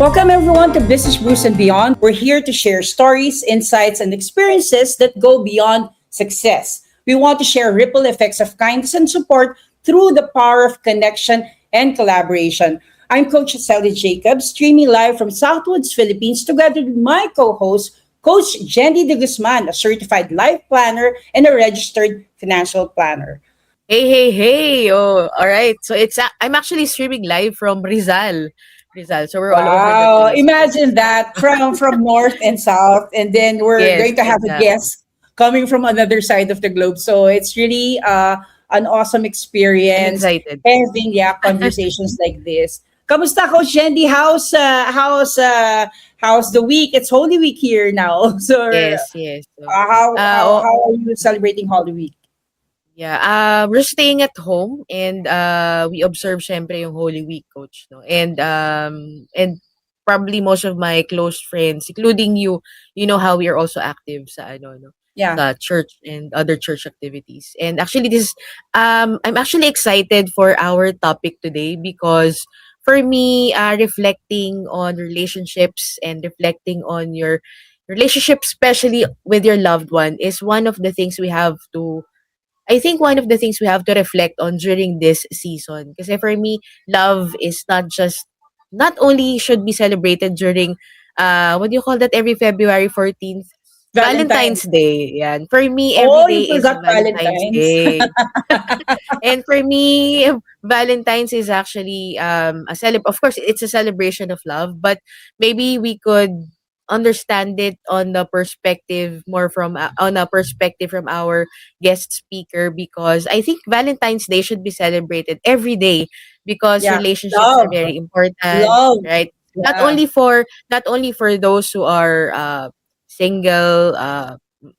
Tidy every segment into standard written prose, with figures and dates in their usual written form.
Welcome everyone to Business Brews and Beyond. We're here to share stories, insights, and experiences that go beyond success. We want to share ripple effects of kindness and support through the power of connection and collaboration. I'm Coach Sally Jacobs, streaming live from Southwoods, Philippines, together with my co-host, Coach Jenny de Guzman, a certified life planner and a registered financial planner. Hey, hey, hey. Oh, all right. So I'm actually streaming live from Rizal. Rizal. So we're all over the Wow, place. imagine that from north and south, and then we're Yes, going to have a exactly. guest coming from another side of the globe. So it's really an awesome I'm experience excited. having conversations like this. Kamusta, Coach Shandy? How's the week? It's Holy Week here now. So Yes, yes. So, oh, how are you celebrating Holy Week? yeah. We're staying at home and we observe syempre yung Holy Week, coach, no. And probably most of my close friends, including you know how we are also active sa ano no, Yeah. sa church and other church activities. And actually this I'm actually excited for our topic today because for me, reflecting on relationships and reflecting on your relationship, especially with your loved one, is one of the things we have to I think one of the things we have to reflect on during this season. Because for me, love is not only should be celebrated during, what do you call that, every February 14th? Valentine's Valentine's. Day. Yan. For me, every Oh, you day is forgot Valentine's Valentine's. Day. And for me, Valentine's is actually of course it's a celebration of love, but maybe we could understand it on the perspective more from on a perspective from our guest speaker, because I think Valentine's Day should be celebrated every day because Yeah. relationships are Love. very important, Love. right? Yeah. Not only for those who are single,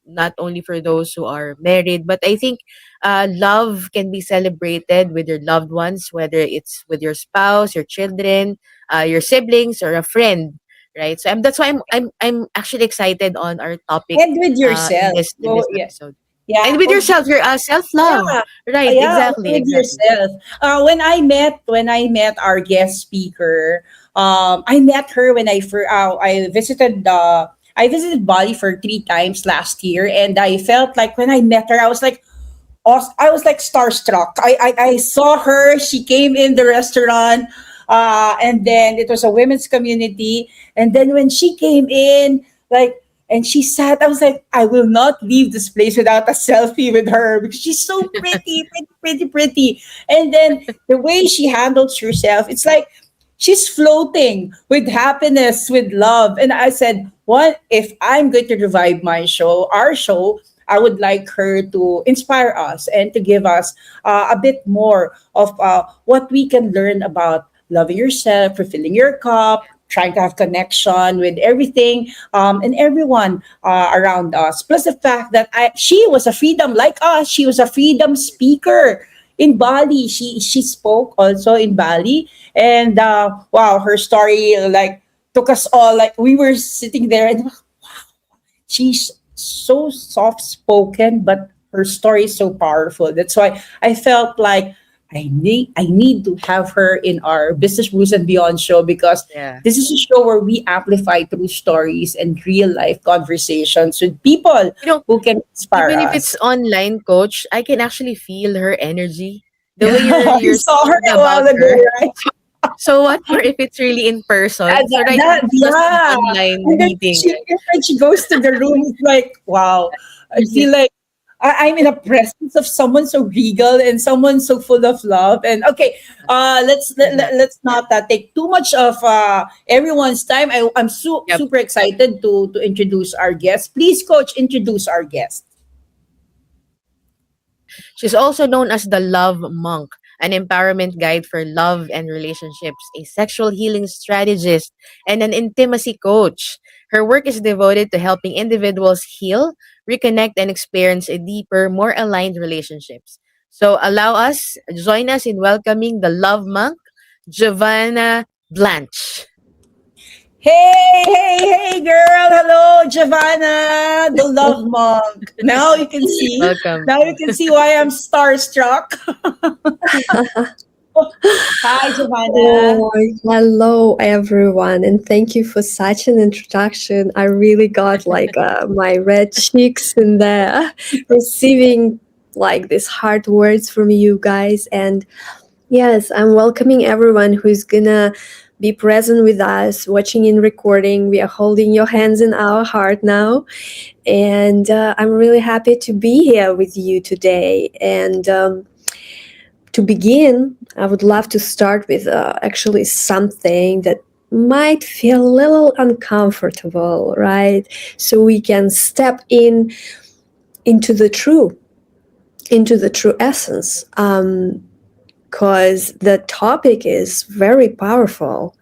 not only for those who are married, but I think love can be celebrated with your loved ones, whether it's with your spouse, your children, your siblings, or a friend, right? So that's why I'm actually excited on our topic And with in yourself. this Well, yeah. episode. And Yeah. with yourself, your self love, Yeah. right? Yeah, also Exactly, with exactly. yourself. When I met our guest speaker, I met her when I visited Bali for 3 times last year, and I felt like when I met her, I was like starstruck. I saw her. She came in the restaurant, and then it was a women's community. And then when she came in, like, and she sat, I was like, I will not leave this place without a selfie with her because she's so pretty, pretty, pretty, pretty. And then the way she handles herself, it's like she's floating with happiness, with love. And I said, what if I'm going to revive our show? I would like her to inspire us and to give us a bit more of what we can learn about loving yourself, refilling your cup, trying to have connection with everything and everyone around us. Plus the fact that she was a freedom like us. She was a freedom speaker in Bali. She spoke also in Bali, and wow, her story like took us all. Like we were sitting there and she's so soft spoken, but her story is so powerful. That's why I felt like I need to have her in our Business Brews and Beyond show because Yeah. this is a show where we amplify true stories and real life conversations with people You know, who can inspire even if it's us. online, coach, I can actually feel her energy. The way I you're saw her speaking a while about ago, her. right? So what more if it's really in person? So right now That, it's just an yeah. online And then meeting, she, right? when she goes to the room, it's like, wow. I feel like I'm in a presence of someone so regal and someone so full of love. And okay, Exactly. let's not take too much of everyone's time. I'm Yep. super excited to introduce our guest. Please, Coach, introduce our guest. She's also known as the Love Monk, an empowerment guide for love and relationships, a sexual healing strategist, and an intimacy coach. Her work is devoted to helping individuals heal, reconnect, and experience a deeper, more aligned relationships. So join us in welcoming the Love Monk, Giavanna Blanche. Hey, hey, hey, girl. Hello, Giovanna, the love monk. Welcome. Now you can see why I'm starstruck. Hi, Giovanna. Oh, hello everyone, and thank you for such an introduction. I really got like my red cheeks in there, receiving like these hard words from you guys. And yes, I'm welcoming everyone who's gonna be present with us, watching in recording. We are holding your hands in our heart now, and I'm really happy to be here with you today. And to begin, I would love to start with actually something that might feel a little uncomfortable, right? So we can step in into the true, into the true essence. Because the topic is very powerful,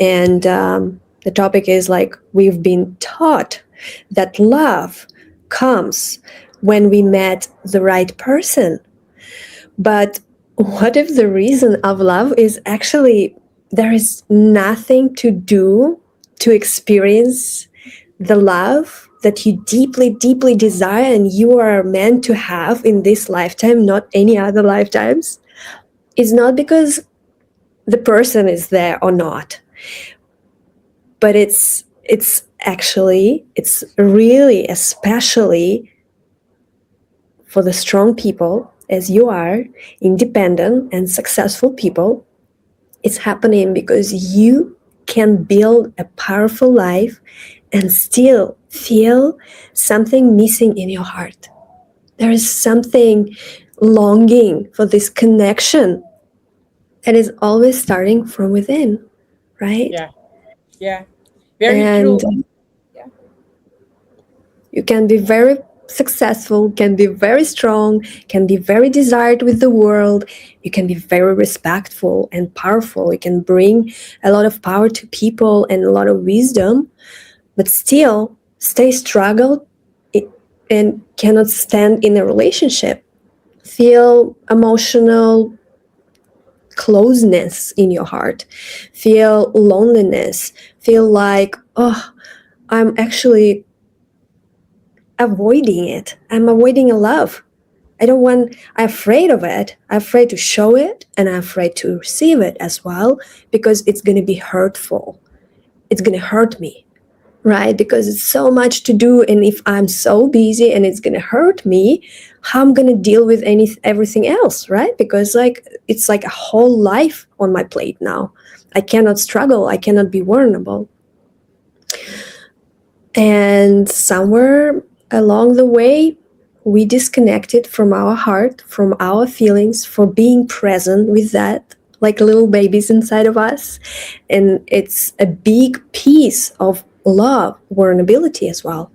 and the topic is like we've been taught that love comes when we met the right person. But what if the reason of love is actually there is nothing to do to experience the love that you deeply, deeply desire and you are meant to have in this lifetime, not any other lifetimes? It's not because the person is there or not, but it's really especially for the strong people as you are, independent and successful people. It's happening because you can build a powerful life and still feel something missing in your heart. There is something longing for this connection, and it's always starting from within, right? Yeah, yeah, very And true. Yeah, you can be very successful, can be very strong, can be very desired with the world. You can be very respectful and powerful. You can bring a lot of power to people and a lot of wisdom, but still stay struggled and cannot stand in a relationship. Feel emotional closeness in your heart. Feel loneliness. Feel like, oh, I'm actually avoiding it. I'm avoiding a love. I'm afraid of it. I'm afraid to show it and I'm afraid to receive it as well because it's going to be hurtful. It's going to hurt me, right? Because it's so much to do. And if I'm so busy and it's going to hurt me, how I'm going to deal with everything else, right? Because like, it's like a whole life on my plate now. I cannot struggle. I cannot be vulnerable. And somewhere along the way, we disconnected from our heart, from our feelings, for being present with that, like little babies inside of us. And it's a big piece of love, vulnerability as well,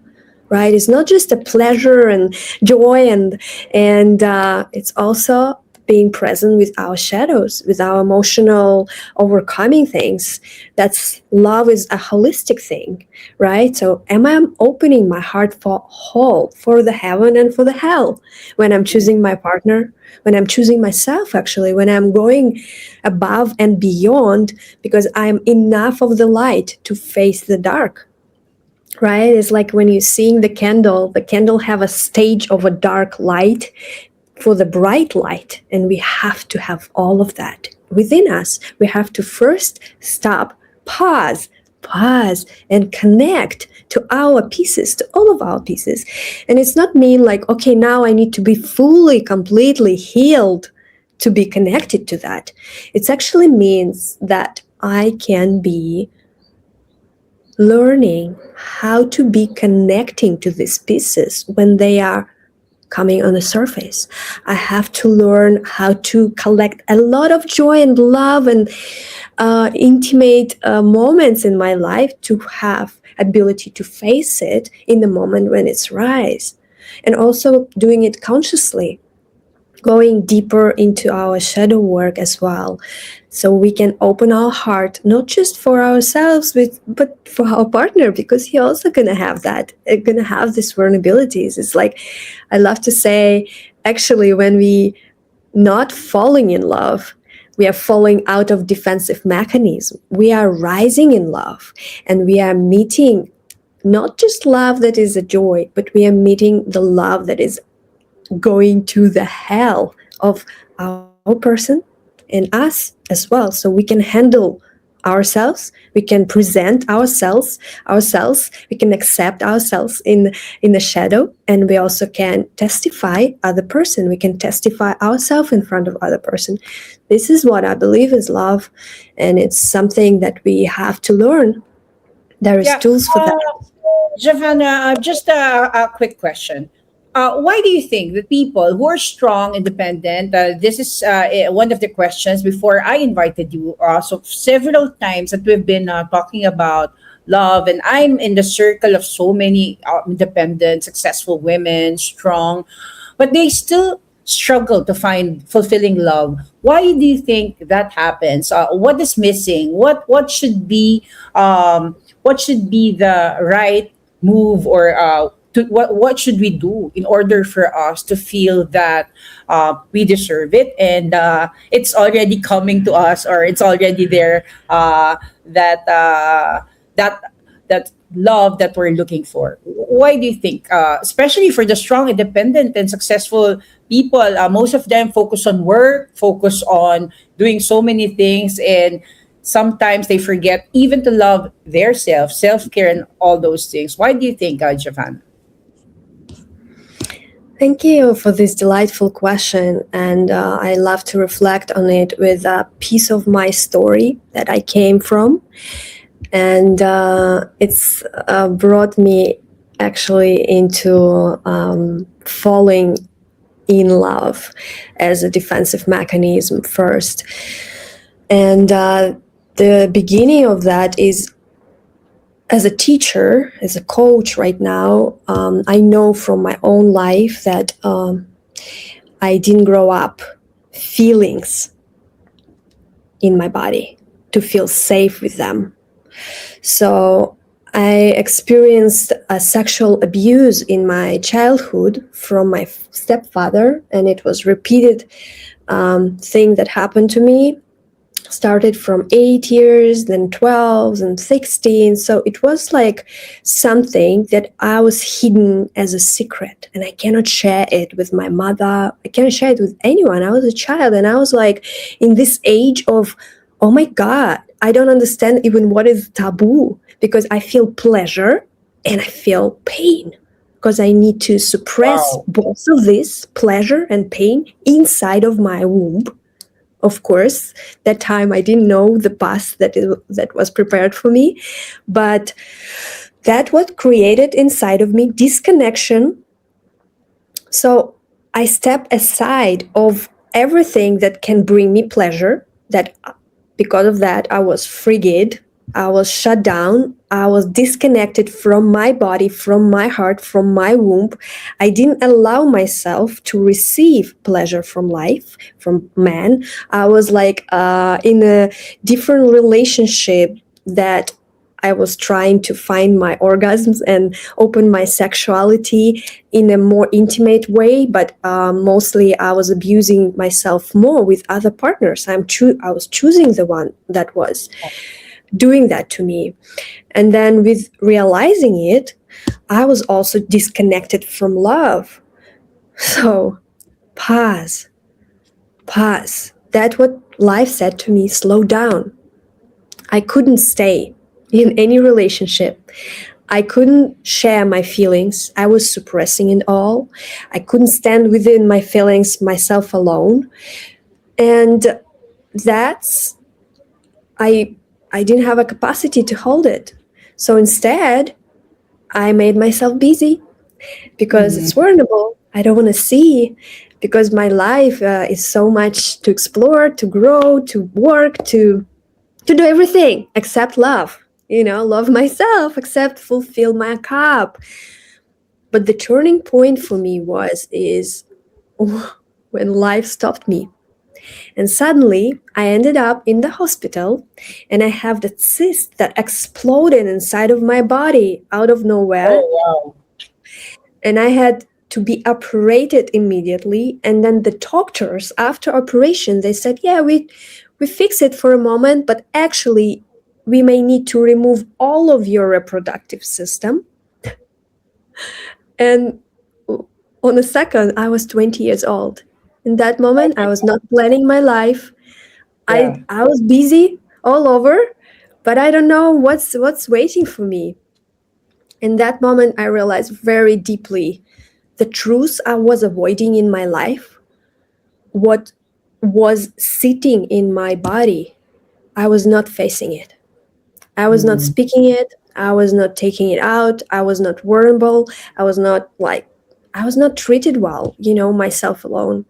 right? It's not just a pleasure and joy, and it's also being present with our shadows, with our emotional overcoming things. That's love is a holistic thing, right? So am I opening my heart for whole, for the heaven and for the hell, when I'm choosing my partner, when I'm choosing myself, actually, when I'm going above and beyond because I'm enough of the light to face the dark, right? It's like when you're seeing the candle have a stage of a dark light for the bright light, and we have to have all of that within us. We have to first stop, pause and connect to our pieces, to all of our pieces. And it's not mean like, okay, now I need to be fully completely healed to be connected to that. It actually means that I can be learning how to be connecting to these pieces when they are coming on the surface. I have to learn how to collect a lot of joy and love and intimate moments in my life to have ability to face it in the moment when it's rise, and also doing it consciously, going deeper into our shadow work as well, so we can open our heart not just for ourselves but for our partner, because he also gonna have that, gonna have these vulnerabilities. It's like, I love to say, actually, when we not falling in love, we are falling out of defensive mechanism. We are rising in love, and we are meeting not just love that is a joy, but we are meeting the love that is going to the hell of our person and in us as well, so we can handle ourselves, we can present ourselves, we can accept ourselves in the shadow, and we also can testify other person, we can testify ourselves in front of other person. This is what I believe is love, and it's something that we have to learn. There is Yeah. tools for that. Giovanna, just a quick question. Why do you think that people who are strong, independent, this is one of the questions before I invited you. So several times that we've been talking about love, and I'm in the circle of so many independent, successful women, strong, but they still struggle to find fulfilling love. Why do you think that happens? What is missing? What should be the right move, or what should we do in order for us to feel that we deserve it, and it's already coming to us, or it's already there, that that that love that we're looking for? Why do you think, especially for the strong, independent, and successful people, most of them focus on work, focus on doing so many things, and sometimes they forget even to love their self-care, and all those things? Why do you think, Javan? Thank you for this delightful question, and I love to reflect on it with a piece of my story that I came from, and it's brought me actually into falling in love as a defensive mechanism first. And the beginning of that is, as a teacher, as a coach right now, I know from my own life that I didn't grow up feelings in my body to feel safe with them. So I experienced a sexual abuse in my childhood from my stepfather, and it was repeated thing that happened to me. Started from 8 years, then 12, and 16. So it was like something that I was hidden as a secret, and I cannot share it with my mother. I cannot share it with anyone. I was a child, and I was like in this age of, oh my God, I don't understand even what is taboo, because I feel pleasure and I feel pain, because I need to suppress Wow. both of this pleasure and pain inside of my womb. Of course, that time I didn't know the path that was prepared for me, but that what created inside of me disconnection. So I step aside of everything that can bring me pleasure. That because of that, I was frigid. I was shut down. I was disconnected from my body, from my heart, from my womb. I didn't allow myself to receive pleasure from life, from man. I was like in a different relationship that I was trying to find my orgasms and open my sexuality in a more intimate way, but mostly I was abusing myself more with other partners. I was choosing the one that was doing that to me. And then with realizing it, I was also disconnected from love. So pause. That's what life said to me, slow down. I couldn't stay in any relationship. I couldn't share my feelings. I was suppressing it all. I couldn't stand within my feelings myself alone. And that's I didn't have a capacity to hold it. So instead, I made myself busy because it's vulnerable. I don't want to see, because my life is so much to explore, to grow, to work, to do everything except love. Love myself, except fulfill my cup. But the turning point for me is when life stopped me. And suddenly I ended up in the hospital, and I have that cyst that exploded inside of my body out of nowhere. Oh, wow. And I had to be operated immediately. And then the doctors, after operation, they said, yeah, we fix it for a moment, but actually we may need to remove all of your reproductive system. And on a second, I was 20 years old. In that moment, I was not planning my life. Yeah. I was busy all over, but I don't know what's waiting for me. In that moment, I realized very deeply the truth I was avoiding in my life, what was sitting in my body. I was not facing it. I was not Mm. speaking it. I was not taking it out. I was not vulnerable. I was not like, I was not treated well, myself alone.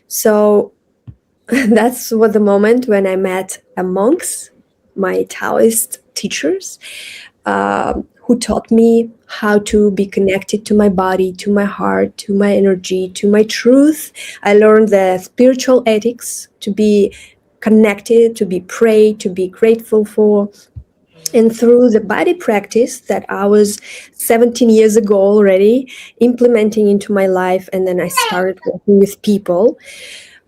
So that's what the moment when I met a monks, my Taoist teachers, who taught me how to be connected to my body, to my heart, to my energy, to my truth. I learned the spiritual ethics to be connected, to be prayed, to be grateful for. Mhm. And through the body practice that I was 17 years ago already implementing into my life, and then I started working with people,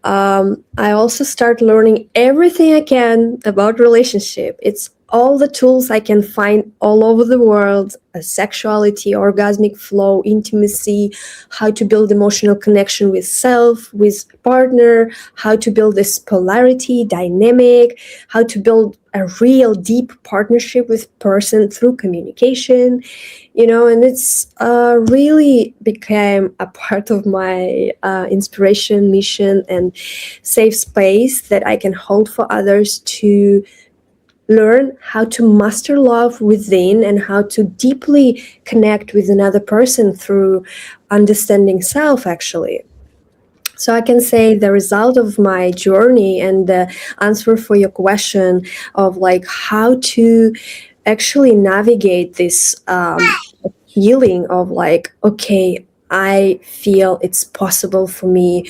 I also start learning everything I can about relationship. It's all the tools I can find all over the world: sexuality, orgasmic flow, intimacy, how to build emotional connection with self, with partner, how to build this polarity, dynamic, how to build a real deep partnership with person through communication, and it's really became a part of my inspiration, mission, and safe space that I can hold for others to learn how to master love within and how to deeply connect with another person through understanding self, actually. So I can say the result of my journey and the answer for your question of like how to actually navigate this healing of like, okay, I feel it's possible for me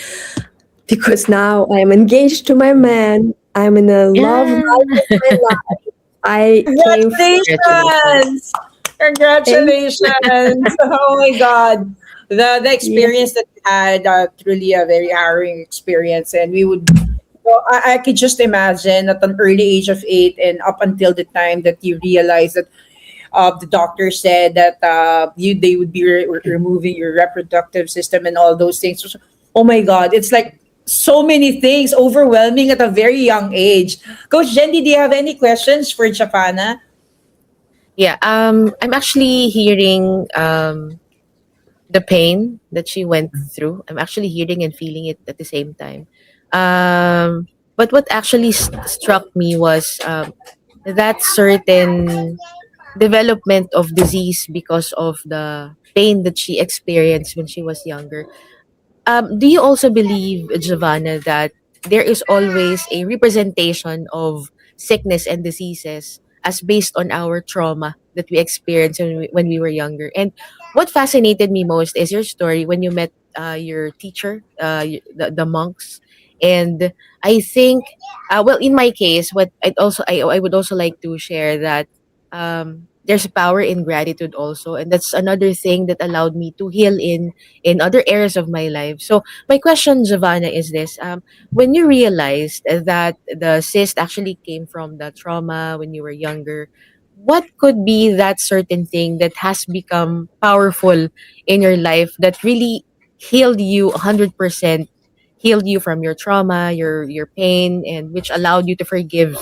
because now I am engaged to my man. I'm in a love life Yeah. of my life. I came from Congratulations. Congratulations! thank Congratulations! Oh my God, the yeah. experience that you had, truly a very harrowing experience, and we would. Well, I could just imagine at an early age of 8 and up until the time that you realize that the doctor said that they would be removing your reproductive system and all those things. So, oh my God, it's like so many things overwhelming at a very young age. Coach Jendy, do you have any questions for Japana? Yeah, I'm actually hearing the pain that she went through. I'm actually hearing and feeling it at the same time. But what actually struck me was that certain development of disease because of the pain that she experienced when she was younger. Do you also believe, Giovanna, that there is always a representation of sickness and diseases as based on our trauma that we experienced when we were younger? And what fascinated me most is your story when you met your teacher, the monks. And I think, well, in my case, what I would also like to share that there's power in gratitude also, and that's another thing that allowed me to heal in other areas of my life. So my question, Giovanna, is this: when you realized that the cyst actually came from the trauma when you were younger, what could be that certain thing that has become powerful in your life that really healed you 100%, healed you from your trauma, your pain, and which allowed you to forgive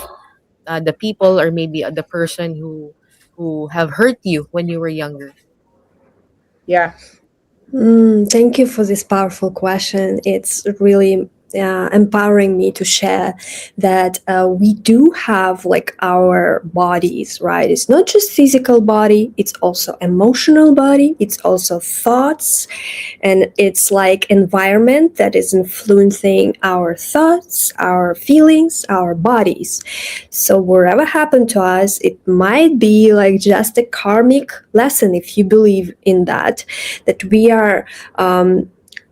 the people or maybe the person who have hurt you when you were younger? Yeah. Thank you for this powerful question. It's really empowering me to share that we do have like our bodies, right? It's not just physical body, it's also emotional body, it's also thoughts, and it's like environment that is influencing our thoughts, our feelings, our bodies. So whatever happened to us, it might be like just a karmic lesson, if you believe in that we are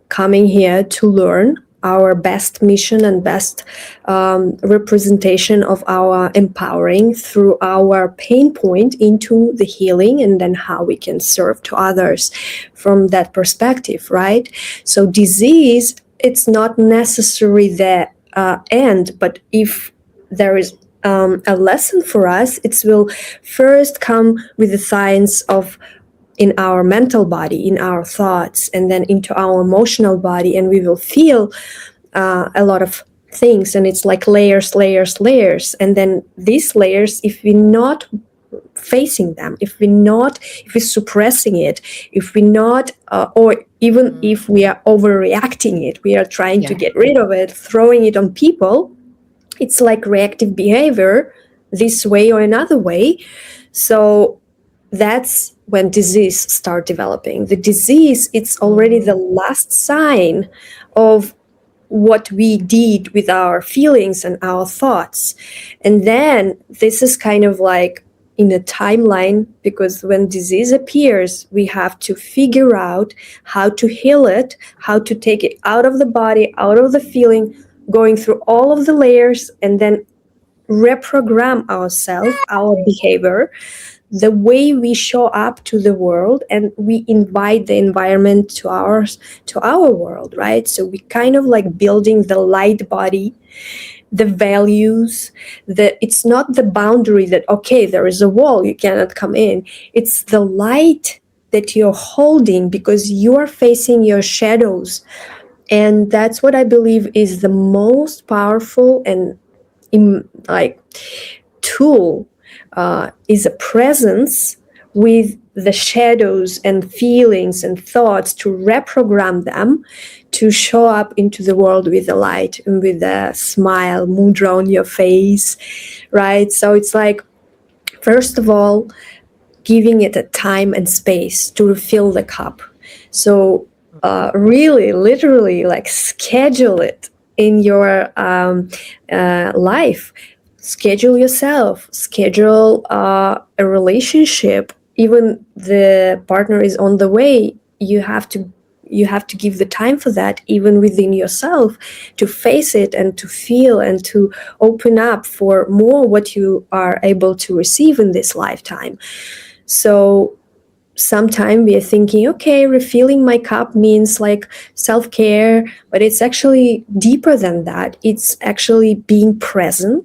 coming here to learn our best mission and best representation of our empowering through our pain point into the healing, and then how we can serve to others from that perspective, right? So disease, it's not necessarily the end, but if there is a lesson for us, it will first come with the science of in our mental body, in our thoughts, and then into our emotional body, and we will feel a lot of things, and it's like layers, layers, layers. And then these layers, if we're not facing them, if we're suppressing it, if we're not or even Mm. if we are overreacting it, we are trying to Yeah. get rid of it, throwing it on people, it's like reactive behavior, this way or another way. So that's when disease start developing. The disease, it's already the Mm. last sign of what we did with our feelings and our thoughts. And then this is kind of like in a timeline, because when disease appears, we have to figure out how to heal it, how to take it out of the body, out of the feeling, going through all of the layers, and then reprogram ourselves, our behavior, the way we show up to the world, and we invite the environment to our world, right? So we kind of like building the light body, the values, the it's not the boundary that okay, there is a wall, you cannot come in. It's the light that you're holding because you are facing your shadows. And that's what I believe is the most powerful and like tool, is a presence with the shadows and feelings and thoughts, to reprogram them to show up into the world with the light and with a smile, mudra on your face, right? So it's like, first of all, giving it a time and space to refill the cup. So really, literally, like schedule it in your life. Schedule yourself. Schedule a relationship. Even the partner is on the way. You have to give the time for that, even within yourself, to face it and to feel and to open up for more what you are able to receive in this lifetime. So sometimes we are thinking, okay, refilling my cup means like self-care, but it's actually deeper than that. It's actually being present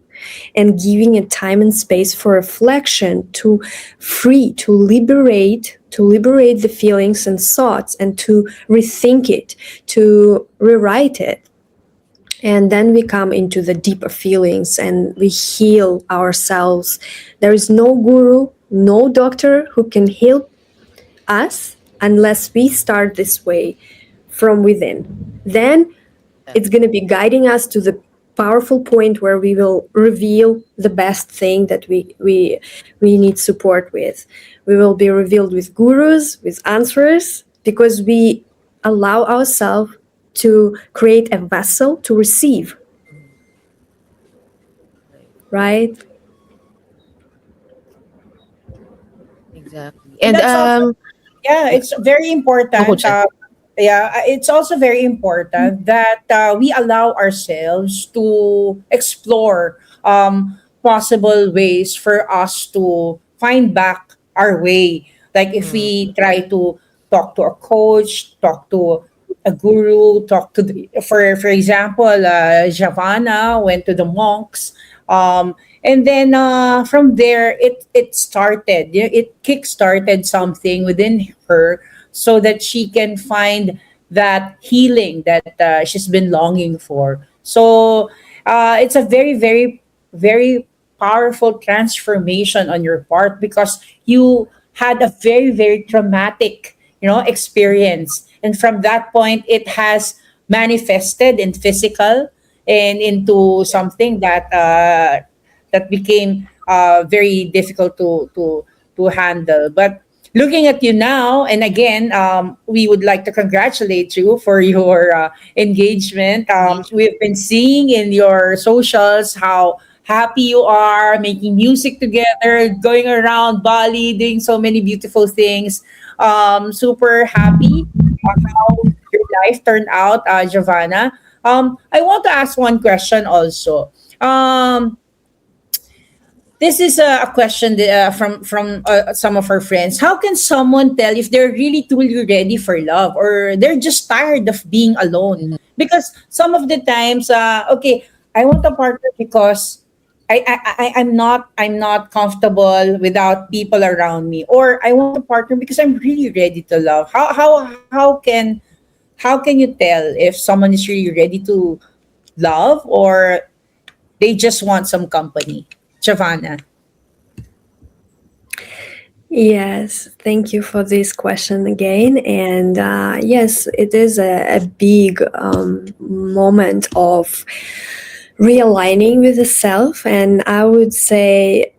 and giving it time and space for reflection, to free, to liberate the feelings and thoughts, and to rethink it, to rewrite it. And then we come into the deeper feelings and we heal ourselves. There is no guru, no doctor who can heal us unless we start this way from within. Then it's going to be guiding us to the powerful point where we will reveal the best thing that we need support with. We will be revealed with gurus, with answers, because we allow ourselves to create a vessel to receive, Mm. Right. right? Exactly. And And that's also, yeah, yeah. it's very Go, important. Jen. Yeah, it's also very important that we allow ourselves to explore possible ways for us to find back our way. Like if Mm. we try to talk to a coach, talk to a guru, talk to the, for example, Giavanna went to the monks, and then from there it started. It kick started something within her, so that she can find that healing that she's been longing for. So it's a very, very, very powerful transformation on your part, because you had a very, very traumatic, experience, and from that point it has manifested in physical and into Yeah. something that became very difficult to handle. But looking at you now, and again, we would like to congratulate you for your engagement. Engagement. We've been seeing in your socials how happy you are, making music together, going around Bali, doing so many beautiful things. Super happy how your life turned out, Giovanna. I want to ask one question also. This is a question from some of our friends. How can someone tell if they're really truly ready for love, or they're just tired of being alone? Mhm. Because some of the times, okay, I want a partner because I'm not comfortable without people around me, or I want a partner because I'm really ready to love. How can you tell if someone is really ready love, or they just want some company? Giovanna. Yes, thank you for this question again. And yes, it is a big moment of realigning with the self. And I would say,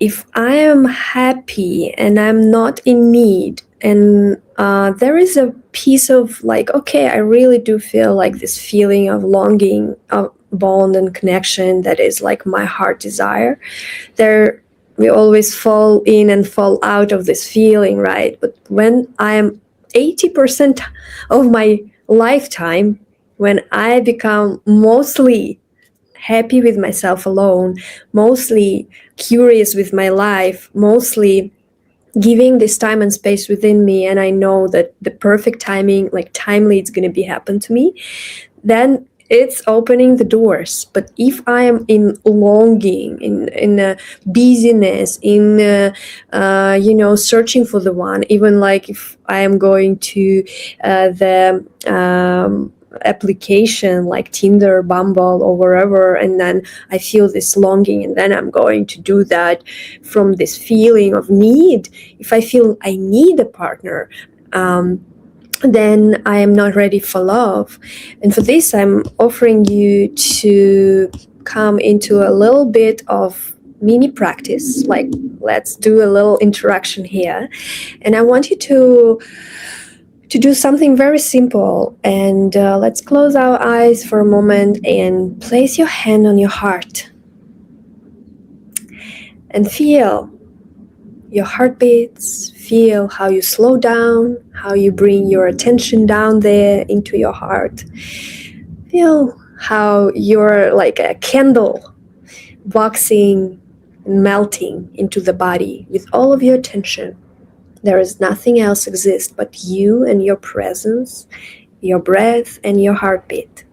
if I am happy and I'm not in need, and there is a piece of like, okay, I really do feel like this feeling of longing, of bond and connection that is like my heart desire. There, we always fall in and fall out of this feeling, right? But when I am 80% of my lifetime, when I become mostly happy with myself alone, mostly curious with my life, mostly giving this time and space within me, and I know that the perfect timing, like timely, it's going to be happen to me, then it's opening the doors. But if I am in longing, in busyness, in searching for the one, even like if I am going to the application like Tinder, Bumble, or wherever, and then I feel this longing, and then I'm going to do that from this feeling of need. If I feel I need a partner, then I am not ready for love. And for this, I'm offering you to come into a little bit of mini practice. Like, let's do a little interaction here. And I want you to do something very simple. And let's close our eyes for a moment and place your hand on your heart and feel your heartbeats. Feel how you slow down, how you bring your attention down there into your heart. Feel how you're like a candle boxing and melting into the body with all of your attention. There is nothing else exists but you and your presence, your breath and your heartbeat.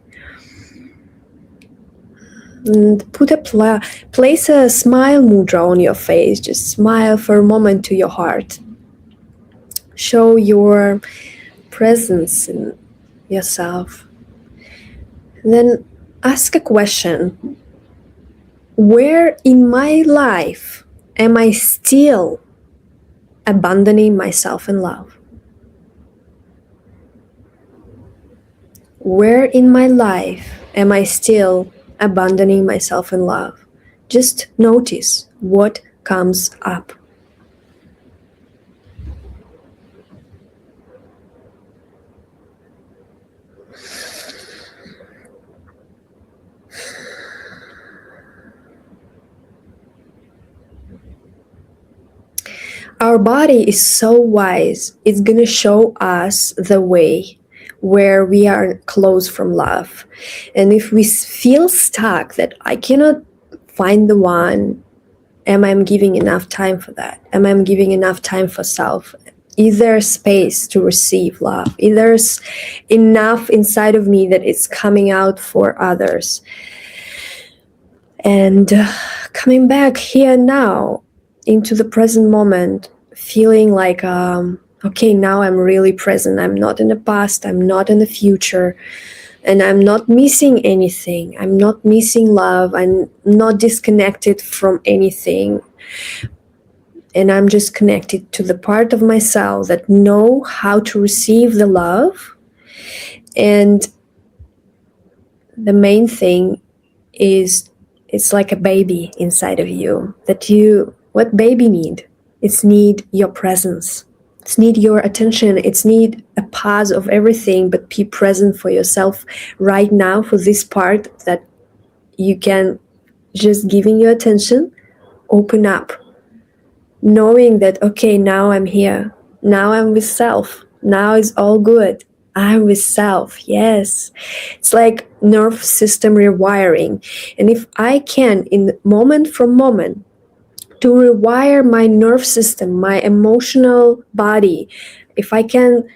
And place a smile mudra on your face. Just smile for a moment to your heart. Show your presence in yourself. And then ask a question. Where in my life am I still abandoning myself in love? Where in my life am I still abandoning myself in love? Just notice what comes up. Our body is so wise. It's going to show us the way where we are close from love. And if we feel stuck that I cannot find the one, am I giving enough time for that? Am I giving enough time for self? Is there space to receive love? Is there enough inside of me that is coming out for others? And coming back here now into the present moment, feeling like, okay, now I'm really present. I'm not in the past. I'm not in the future. And I'm not missing anything. I'm not missing love. I'm not disconnected from anything. And I'm just connected to the part of myself that know how to receive the love. And the main thing is, it's like a baby inside of you that what baby need? It's need your presence. It's need your attention. It's need a pause of everything, but be present for yourself right now for this part that you can just giving your attention, open up, knowing that, okay, now I'm here. Now I'm with self. Now it's all good. I'm with self. Yes. It's like nerve system rewiring. And if I can, in moment from moment, to rewire my nerve system, my emotional body, if I can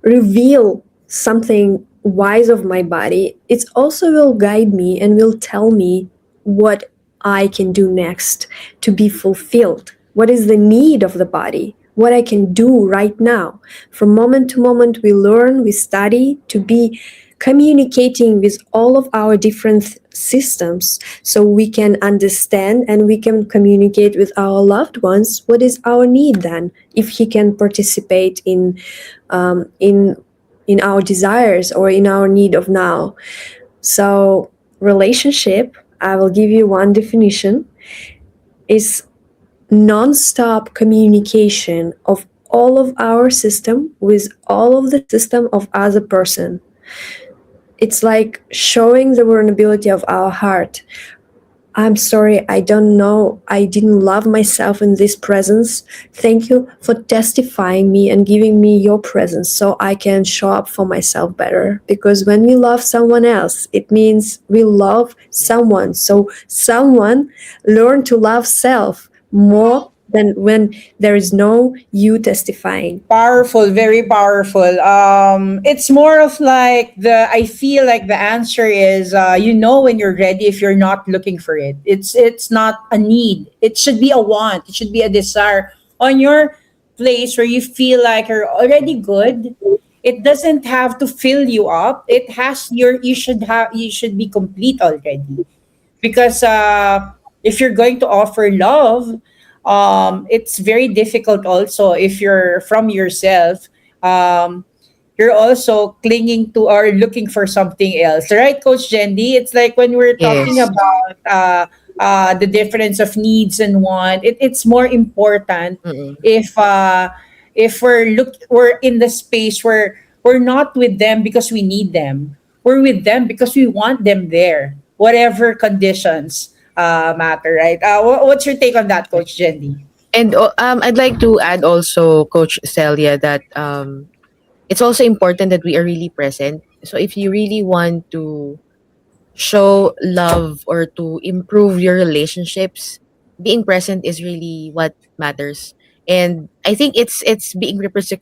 reveal something wise of my body, it also will guide me and will tell me what I can do next to be fulfilled. What is the need of the body? What I can do right now. From moment to moment, we learn, we study to be communicating with all of our different systems so we can understand and we can communicate with our loved ones what is our need then, if he can participate um, in in our desires or in our need of now. So relationship, I will give you one definition, is non-stop communication of all of our system with all of the system of other person. It's like showing the vulnerability of our heart. I'm sorry, I don't know. I didn't love myself in this presence. Thank you for testifying me and giving me your presence so I can show up for myself better. Because when we love someone else, it means we love someone. So someone learn to love self more than when there is no you testifying. Powerful, very powerful. It's more of like I feel like the answer is, when you're ready if you're not looking for it. It's not a need. It should be a want. It should be a desire on your place where you feel like you're already good. It doesn't have to fill you up. It has you should be complete already, because if you're going to offer love, it's very difficult also if you're from yourself. You're also clinging to or looking for something else, right, Coach Jendi? It's like when we're talking Yes. about the difference of needs and want, it's more important Mm-mm. if we're in the space where we're not with them because we need them. We're with them because we want them there, whatever conditions matter, right? What's your take on that, Coach Jendi? And I'd like to add also, Coach Celia, that it's also important that we are really present. So if you really want to show love or to improve your relationships, being present is really what matters. And I think it's being so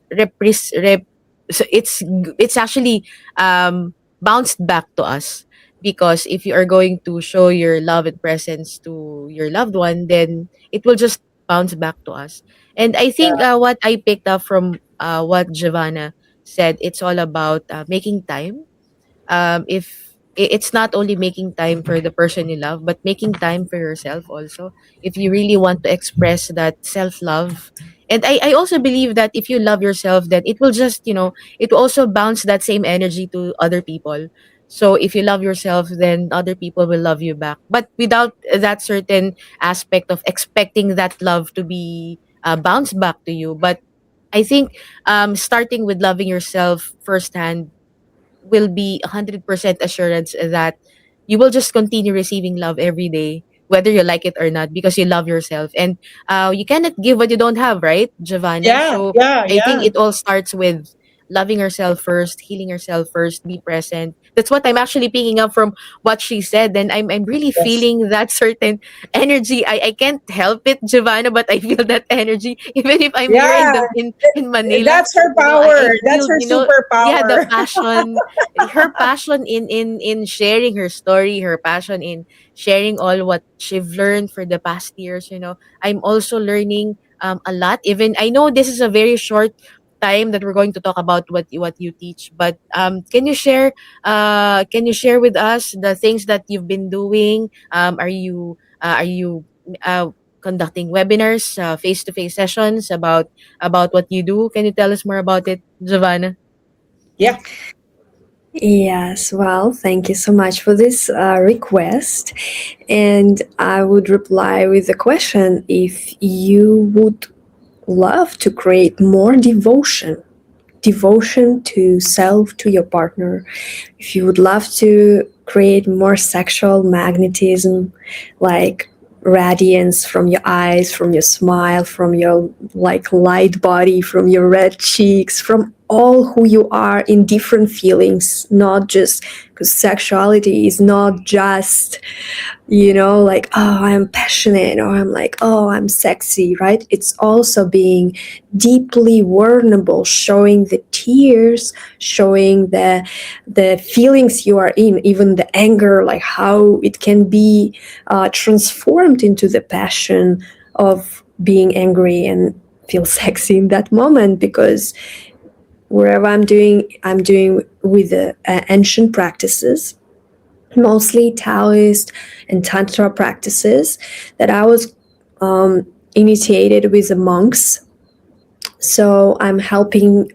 it's actually bounced back to us, because if you are going to show your love and presence to your loved one, then it will just bounce back to us. And I think what I picked up from what Giovanna said, it's all about making time. If it's not only making time for the person you love, but making time for yourself also, if you really want to express that self-love. And I also believe that if you love yourself, then it will just, it will also bounce that same energy to other people. So if you love yourself, then other people will love you back, but without that certain aspect of expecting that love to be bounced back to you. But I think starting with loving yourself firsthand will be 100% assurance that you will just continue receiving love every day, whether you like it or not, because you love yourself. And you cannot give what you don't have, right, Giovanna? Yeah, So yeah, I think yeah. it all starts with loving yourself first, healing yourself first, be present. That's what I'm actually picking up from what she said. And I'm really Yes. feeling that certain energy. I can't help it, Giovanna, but I feel that energy. Even if I'm here Yeah, in Manila, that's her I power. That's feel, her yeah, the superpower. passion, her passion in sharing her story, her passion in sharing all what she've learned for the past years. I'm also learning a lot. Even I know this is a very short time that we're going to talk about what you teach, but can you share with us the things that you've been doing? Are you uh, conducting webinars, face-to-face sessions about what you do? Can you tell us more about it, Giovanna? Yeah. Yes, well, thank you so much for this request. And I would reply with the question, if you would love to create more devotion to self, to your partner, if you would love to create more sexual magnetism, like radiance from your eyes, from your smile, from your like light body, from your red cheeks, from all who you are in different feelings, not just because sexuality is not just like, oh, I'm passionate, or I'm like, oh, I'm sexy, right? It's also being deeply vulnerable, showing the tears, showing the feelings you are in, even the anger, like how it can be transformed into the passion of being angry and feel sexy in that moment, because wherever I'm doing with the ancient practices, mostly Taoist and Tantra practices that I was initiated with the monks. So I'm helping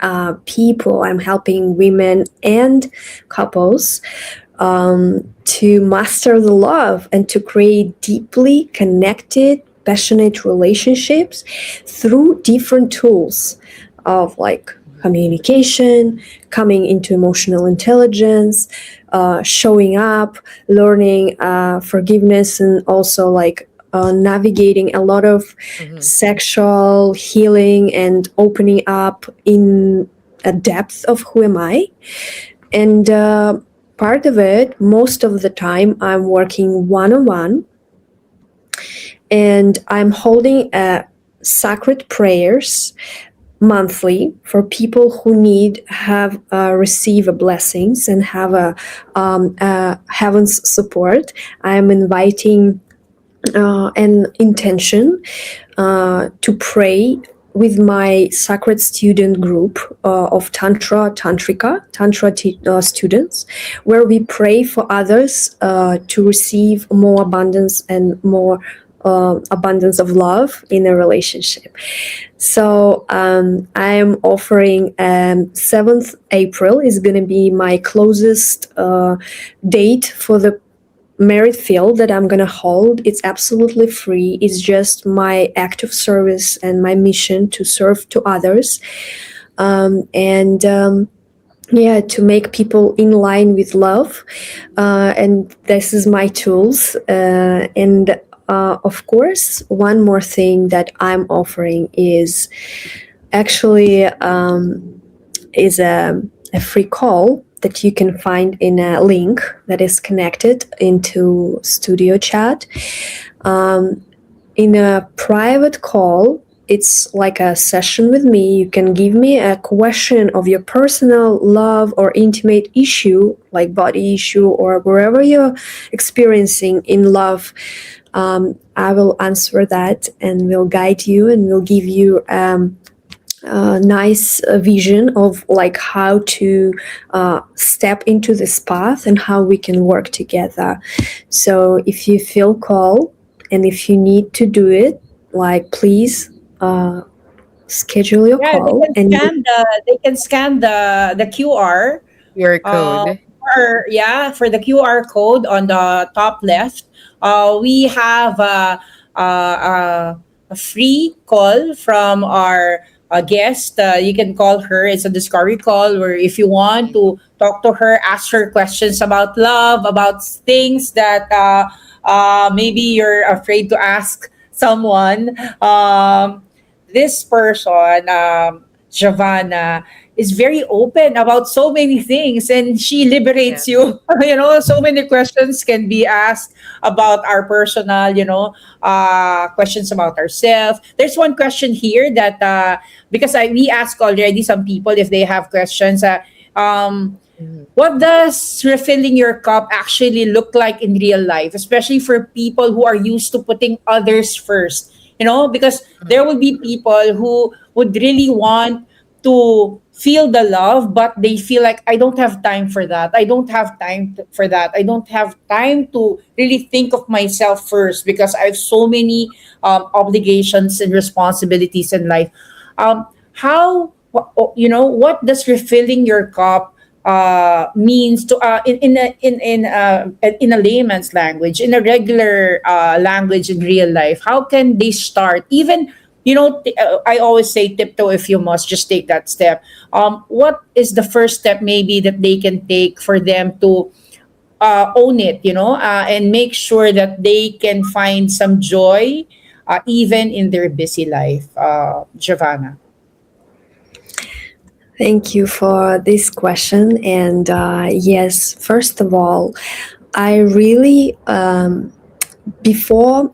people, I'm helping women and couples to master the love and to create deeply connected, passionate relationships through different tools of like communication, coming into emotional intelligence, showing up, learning forgiveness, and also like navigating a lot of Mhm. sexual healing and opening up in a depth of who am I. And part of it, most of the time, I'm working one on one, and I'm holding sacred prayers monthly for people who need have receive a blessings and have a heaven's support. I'm inviting an intention to pray with my sacred student group of Tantra students, where we pray for others to receive more abundance and more abundance of love in a relationship. So I'm offering 7th April is going to be my closest date for the merit field that I'm going to hold. It's absolutely free. It's just my act of service and my mission to serve to others. And yeah, to make people in line with love. And this is my tools. And of course, one more thing that I'm offering is actually is a free call that you can find in a link that is connected into studio chat. In a private call, it's like a session with me. You can give me a question of your personal love or intimate issue, like body issue or wherever you're experiencing in love. I will answer that and will guide you and will give you nice vision of like how to step into this path and how we can work together. So if you feel called and if you need to do it, like please schedule your Yeah, call and they can scan the QR. QR Uh, code. for the QR code on the top left, we have a free call from our guest. You can call her. It's a discovery call where if you want to talk to her, ask her questions about love, about things that maybe you're afraid to ask someone. This person, Giavanna, is very open about so many things and she Yeah. liberates you. You know, so many questions can be asked about our personal, questions about ourselves. There's one question here that, because we asked already some people if they have questions. Mhm. What does refilling your cup actually look like in real life, especially for people who are used to putting others first? You know, because there Mhm. will be people who would really want to feel the love, but they feel like, I don't have time for that. I don't have for that. I don't have time to really think of myself first because I have so many obligations and responsibilities in life. What does refilling your cup means to in a layman's language, in a regular language in real life? How can they start? Even, I always say, tiptoe if you must, just take that step. What is the first step maybe that they can take for them to own it, and make sure that they can find some joy even in their busy life, Giovanna? thank you for this question. And yes, first of all, I really before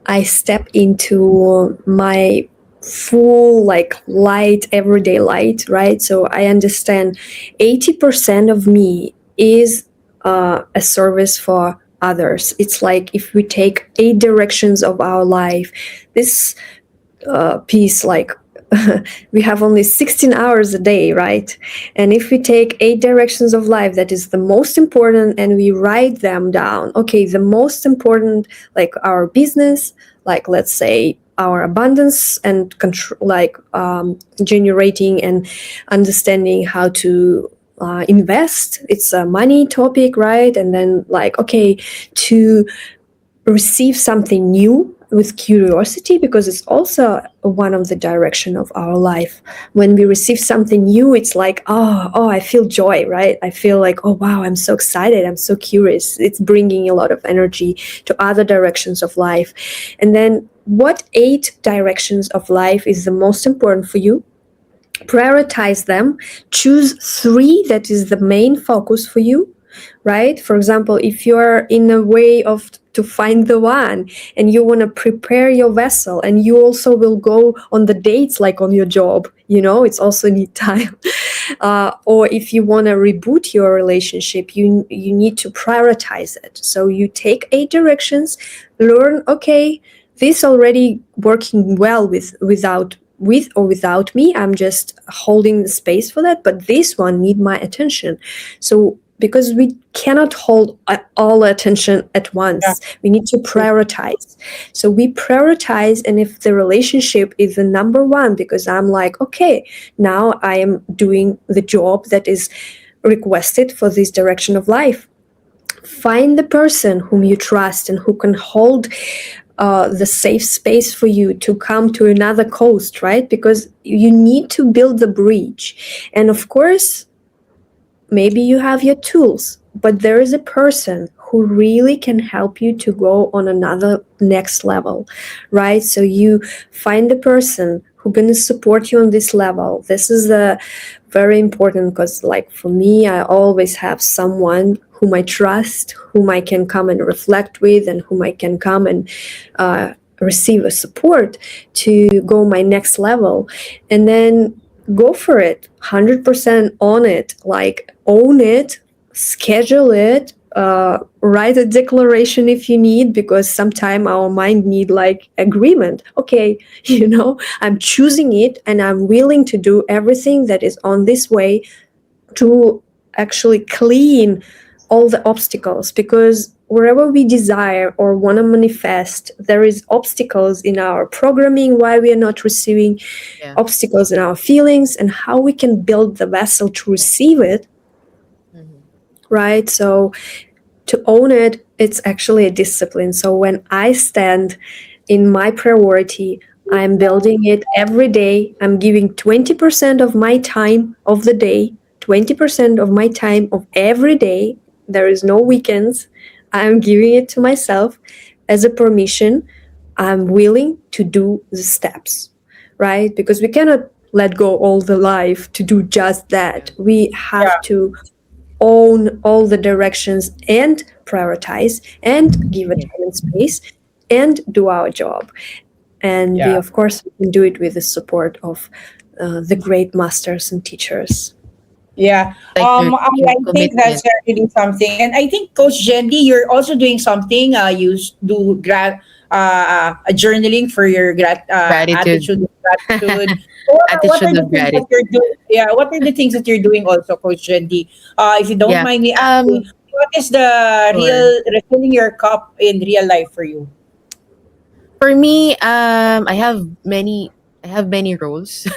I step into my full like light everyday light, right? So I understand 80% of me is a service for others. It's like if we take 8 directions of our life, this piece like we have only 16 hours a day, right? And if we take 8 directions of life, that is the most important, and we write them down. Okay, the most important, like our business, like let's say our abundance and control, like generating and understanding how to invest. It's a money topic, right? And then like, okay, to receive something new with curiosity, because it's also one of the direction of our life. When we receive something new, it's like, oh, I feel joy, right? I feel like, oh wow, I'm so excited, I'm so curious. It's bringing a lot of energy to other directions of life. And then what 8 directions of life is the most important for you? Prioritize them. Choose 3 that is the main focus for you, right? For example, if you're in a way of to find the one, and you want to prepare your vessel, and you also will go on the dates like on your job, it's also need time. Or if you want to reboot your relationship, you need to prioritize it. So you take 8 directions, learn, okay, this already working well with or without me, I'm just holding the space for that, but this one need my attention. So because we cannot hold all attention at Yeah. once, we need to prioritize. So we prioritize, and if the relationship is the number one, because I'm like, okay, now I am doing the job that is requested for this direction of life, find the person whom you trust and who can hold the safe space for you to come to another coast, right? Because you need to build the bridge. And of course, maybe you have your tools, but there is a person who really can help you to go on another next level, right? So you find the person who going to support you on this level. This is very important, because like for me, I always have someone whom I trust, whom I can come and reflect with, and whom I can come and receive a support to go my next level. And then go for it, 100% on it, like own it, schedule it, write a declaration if you need, because sometimes our mind need like agreement. Okay, I'm choosing it, and I'm willing to do everything that is on this way to actually clean all the obstacles, because wherever we desire or want to manifest, there is obstacles in our programming, why we are not receiving, Yeah. obstacles in our feelings, and how we can build the vessel to Yeah. receive it, Mhm. right? So to own it, it's actually a discipline. So when I stand in my priority, I'm building it every day. I'm giving 20% of my time of the day, 20% of my time of every day. There is no weekends. I'm giving it to myself as a permission. I'm willing to do the steps, right? Because we cannot let go all the life to do just that. Yeah. We Yeah. have to own all the directions and prioritize and give a Yeah. time and space and do our job. And we, Yeah. of course, we can do it with the support of the great masters and teachers. Yeah. Like your I think that's commitment. really something. And I think Coach Jendy, you're also doing something. You do a journaling for your Gratitude. attitude of gratitude. What are Attitude the of things that gratitude. you're doing? Yeah. What are the things that you're doing also, Coach Jendy? If you don't Yeah. mind me asking, what is the Sure. real refilling your cup in real life for you? For me, I have many roles.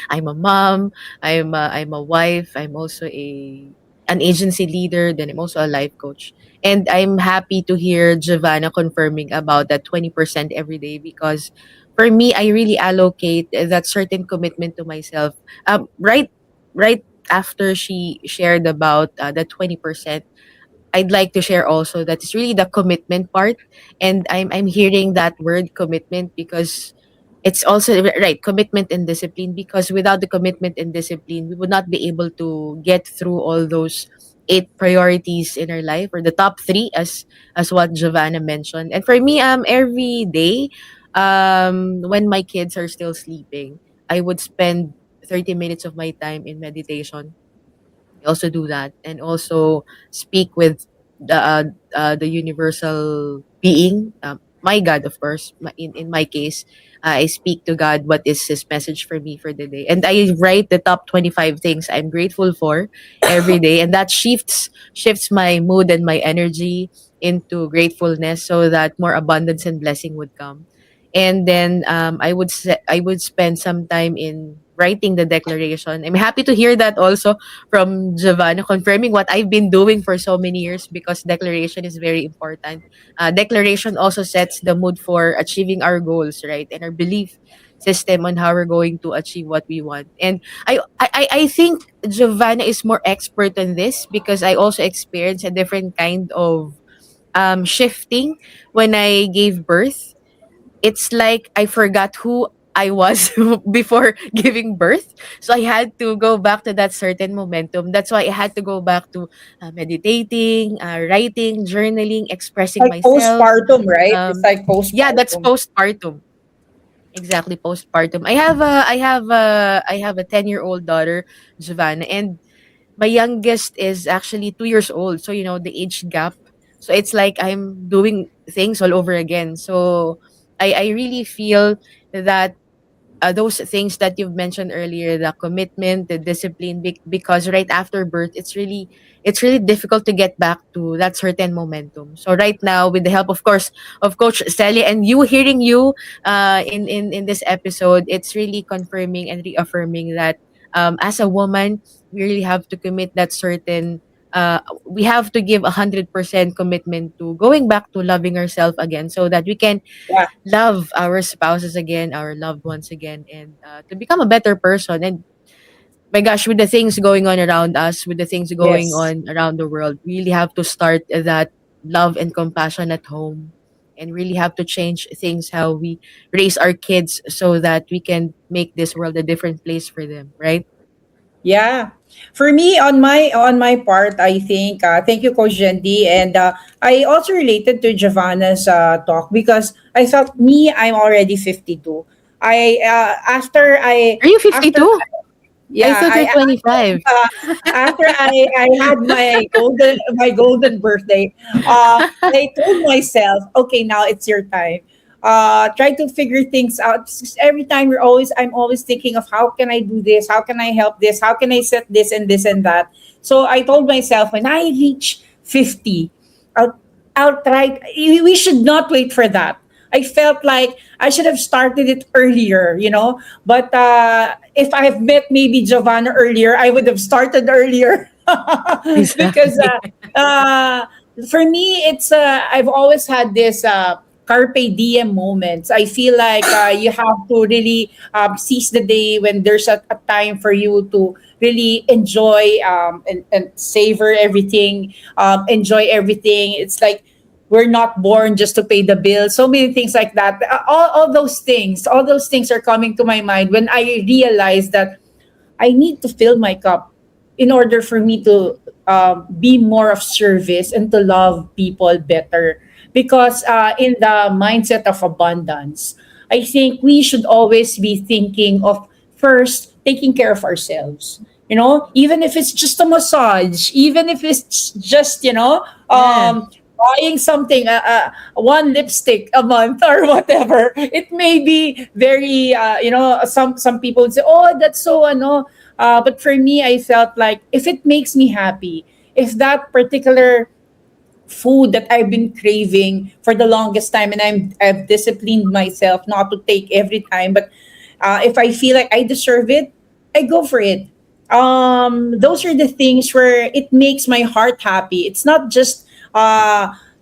I'm a mom, I'm a wife, I'm also an agency leader, then I'm also a life coach. And I'm happy to hear Giovanna confirming about that 20% every day, because for me, I really allocate that certain commitment to myself. Right after she shared about the 20%, I'd like to share also that it's really the commitment part. And I'm hearing that word commitment because it's also right, commitment and discipline, because without the commitment and discipline, we would not be able to get through all those 8 priorities in our life, or the top 3, as what Giovanna mentioned. And for me, every day, when my kids are still sleeping, I would spend 30 minutes of my time in meditation. I also do that, and also speak with the universal being. my God, of course. In my case, I speak to God what is His message for me for the day, and I write the top 25 things I'm grateful for every day, and that shifts my mood and my energy into gratefulness, so that more abundance and blessing would come. And then I would spend some time in writing the declaration. I'm happy to hear that also from Giovanna, confirming what I've been doing for so many years, because declaration is very important. Declaration also sets the mood for achieving our goals, right? And our belief system on how we're going to achieve what we want. And I think Giovanna is more expert on this, because I also experienced a different kind of shifting when I gave birth. It's like I forgot who I was before giving birth. So I had to go back to that certain momentum. That's why I had to go back to meditating, writing, journaling, expressing Like myself. postpartum, right? It's Um, like yeah, that's postpartum. postpartum. Exactly, postpartum. I have a 10-year-old daughter, Giovanna, and my youngest is actually 2 years old. So, the age gap. So it's like I'm doing things all over again. So I really feel that those things that you've mentioned earlier, the commitment, the discipline, because right after birth, it's really difficult to get back to that certain momentum. So right now, with the help, of course, of Coach Sally, and you hearing you in this episode, it's really confirming and reaffirming that as a woman, we really have to commit that certain. We have to give 100% commitment to going back to loving ourselves again, so that we can Yeah. love our spouses again, our loved ones again, and to become a better person. And my gosh, with the things going on around us, with the things going Yes. on around the world, we really have to start that love and compassion at home, and really have to change things how we raise our kids, so that we can make this world a different place for them, right? Yeah. For me, on my part, I think thank you, Coach Jendi, and I also related to Giovanna's talk because I felt me. I'm already 52. I after I Are you after 52? I yeah thought you're 25. after I had my golden birthday, I told myself, okay, now it's your time. Try to figure things out. Every time I'm always thinking of how can I do this, how can I help this, how can I set this and that. So I told myself when I reach 50, I'll I'll try. We should not wait for that. I felt like I should have started it earlier, But if I have met maybe Giovanna earlier, I would have started earlier because Exactly. for me, it's I've always had this carpe diem moments. I feel like you have to really seize the day when there's a time for you to really enjoy and savor everything, enjoy everything. It's like we're not born just to pay the bill. So many things like that. All those things are coming to my mind when I realize that I need to fill my cup in order for me to be more of service and to love people better. Because in the mindset of abundance, I think we should always be thinking of first taking care of ourselves. Even if it's just a massage, even if it's just, Yeah. buying something, one lipstick a month or whatever. It may be very, some people would say, oh, that's so, but for me, I felt like if it makes me happy, if that particular food that I've been craving for the longest time, and I've disciplined myself not to take every time, but if I feel like I deserve it, I go for it. Those are the things where it makes my heart happy. It's not just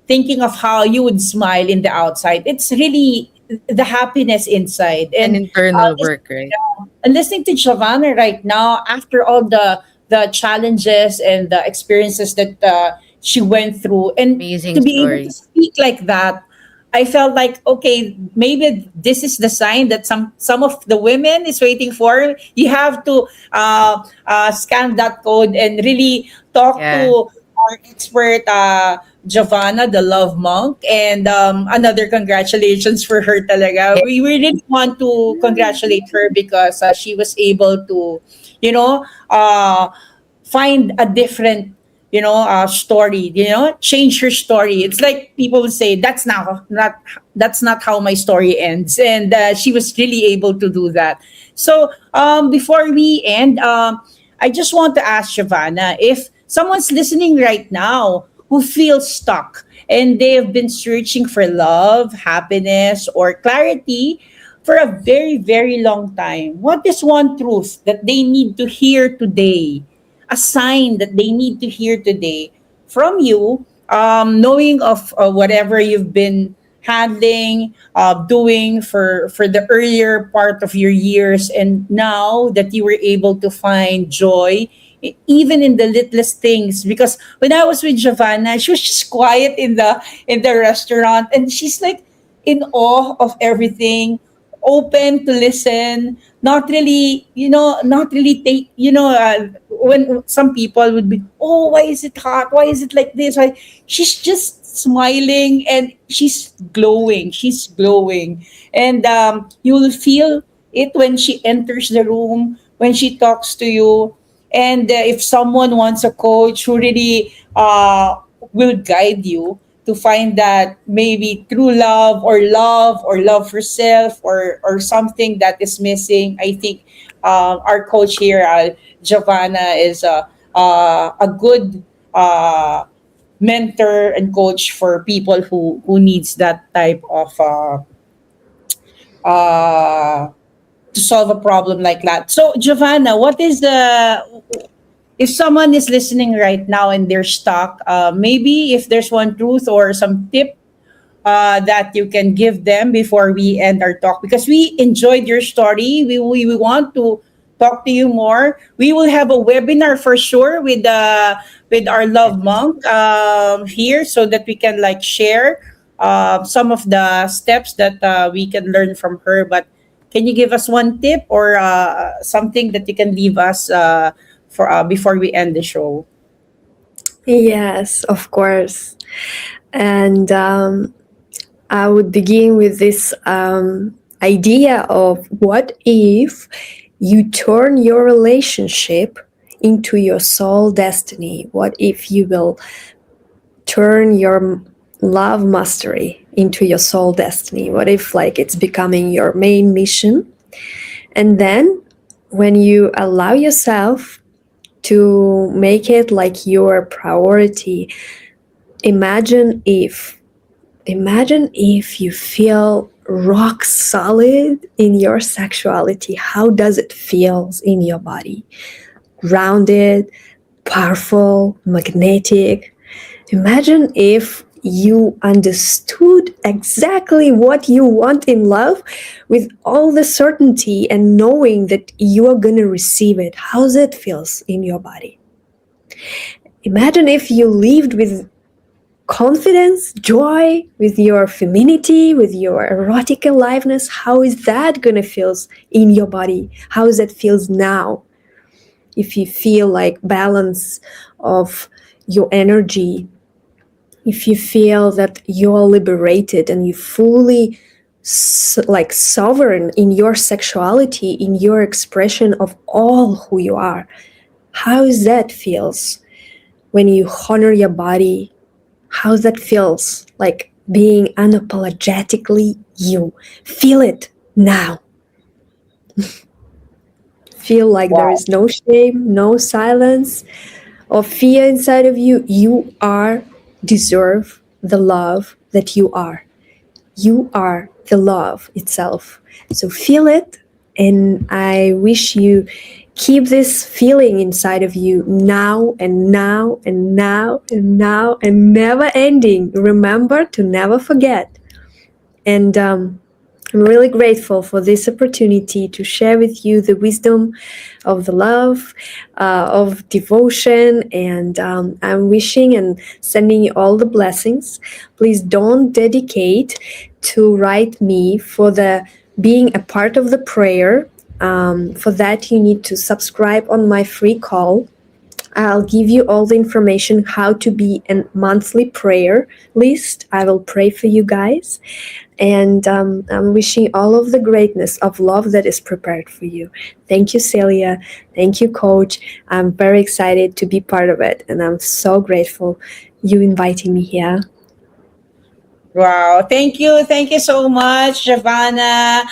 thinking of how you would smile in the outside. It's really the happiness inside. An And internal work, right? listening to Giovanna right now, after all the challenges and the experiences that she went through, and to Amazing be able to story. speak like that, I felt like okay, maybe this is the sign that some of the women is waiting for. You have to scan that code and really talk Yeah. to our expert, Giovanna, the love monk, and another congratulations for her talaga. Yeah. We really want to congratulate her because she was able to, you know, uh, find a different story, change her story. It's like people would say, that's not how my story ends. And she was really able to do that. So before we end, I just want to ask Giovanna, if someone's listening right now who feels stuck and they have been searching for love, happiness, or clarity for a very, very long time, what is one truth that they need to hear today? A sign that they need to hear today from you, knowing of whatever you've been handling, doing for the earlier part of your years, and now that you were able to find joy even in the littlest things. Because when I was with Giovanna, she was just quiet in the restaurant, and she's like in awe of everything, open to listen, not really take, when some people would be, oh, why is it hot, why is it like this, why? She's just smiling, and she's glowing, and you will feel it when she enters the room, when she talks to you. And if someone wants a coach who really will guide you to find that maybe true love for self, or something that is missing, I think our coach here, Giovanna, is a good mentor and coach for people who needs that type of uh, to solve a problem like that. So, Giovanna, what is the if someone is listening right now and they're stuck, maybe if there's one truth or some tip that you can give them before we end our talk, because we enjoyed your story. We want to talk to you more. We will have a webinar for sure with our love monk here, so that we can like share some of the steps that we can learn from her. But can you give us one tip or something that you can leave us for before we end the show? Yes, of course. And I would begin with this idea of what if you turn your relationship into your soul destiny? What if you will turn your love mastery into your soul destiny? What if like it's becoming your main mission? And then when you allow yourself to make it like your priority, imagine if you feel rock solid in your sexuality. How does it feel in your body? Grounded, powerful, magnetic. Imagine if you understood exactly what you want in love with all the certainty and knowing that you are going to receive it. How that feels in your body. Imagine if you lived with confidence, joy, with your femininity, with your erotic aliveness. How is that going to feel in your body? How does that feels now? If you feel like balance of your energy, if you feel that you're liberated and you fully like sovereign in your sexuality, in your expression of all who you are, how that feels when you honor your body? How that feels like being unapologetically you? Feel it now. Feel like there Wow. is no shame, no silence or fear inside of you. You are deserve the love that you are. You are the love itself. So feel it, and I wish you keep this feeling inside of you now and now and now and now and never ending. Remember to never forget. And I'm really grateful for this opportunity to share with you the wisdom of the love, of devotion, and I'm wishing and sending you all the blessings. Please don't dedicate to write me for the being a part of the prayer. For that, you need to subscribe on my free call. I'll give you all the information how to be a monthly prayer list. I will pray for you guys. And I'm wishing all of the greatness of love that is prepared for you. Thank you, Celia. Thank you, Coach. I'm very excited to be part of it. And I'm so grateful you inviting me here. Wow, thank you. Thank you so much, Giovanna.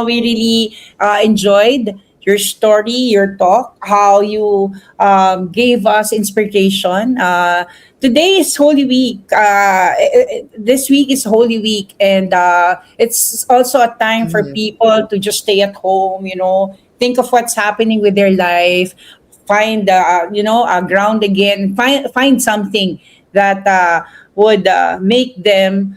We really enjoyed your story, your talk, how you gave us inspiration. Today is Holy Week. This week is Holy Week, and it's also a time for Mhm. people to just stay at home, think of what's happening with their life, find ground again, find something that would make them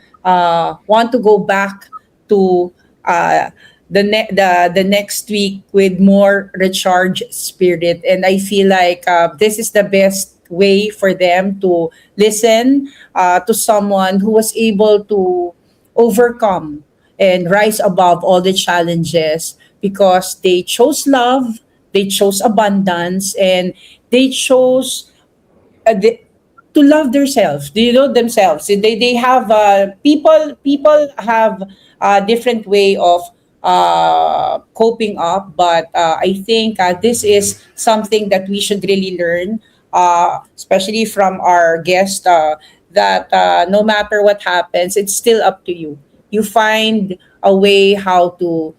want to go back to uh, the next week with more recharged spirit. And I feel like this is the best way for them to listen to someone who was able to overcome and rise above all the challenges because they chose love, they chose abundance, and they chose the, to love themselves. Do you know themselves? They have people have a different way of coping up, but I think this is something that we should really learn, especially from our guest. That no matter what happens, it's still up to you. You find a way how to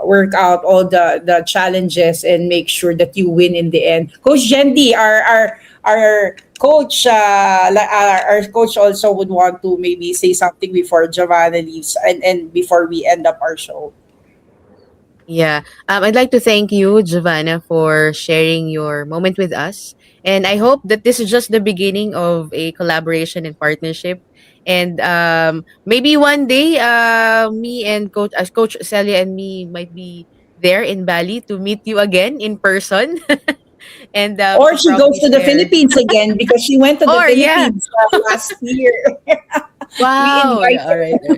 work out all the challenges and make sure that you win in the end. Coach Jendi, our coach, our coach also would want to maybe say something before Giovanna leaves and before we end up our show. Yeah. I'd like to thank you, Giovanna, for sharing your moment with us. And I hope that this is just the beginning of a collaboration and partnership. And maybe one day, me and Coach Celia and me might be there in Bali to meet you again in person and Or to she goes probably to the share. Philippines again because she went to the Or, yeah. Philippines last year. We Wow. invite Yeah, all right. her.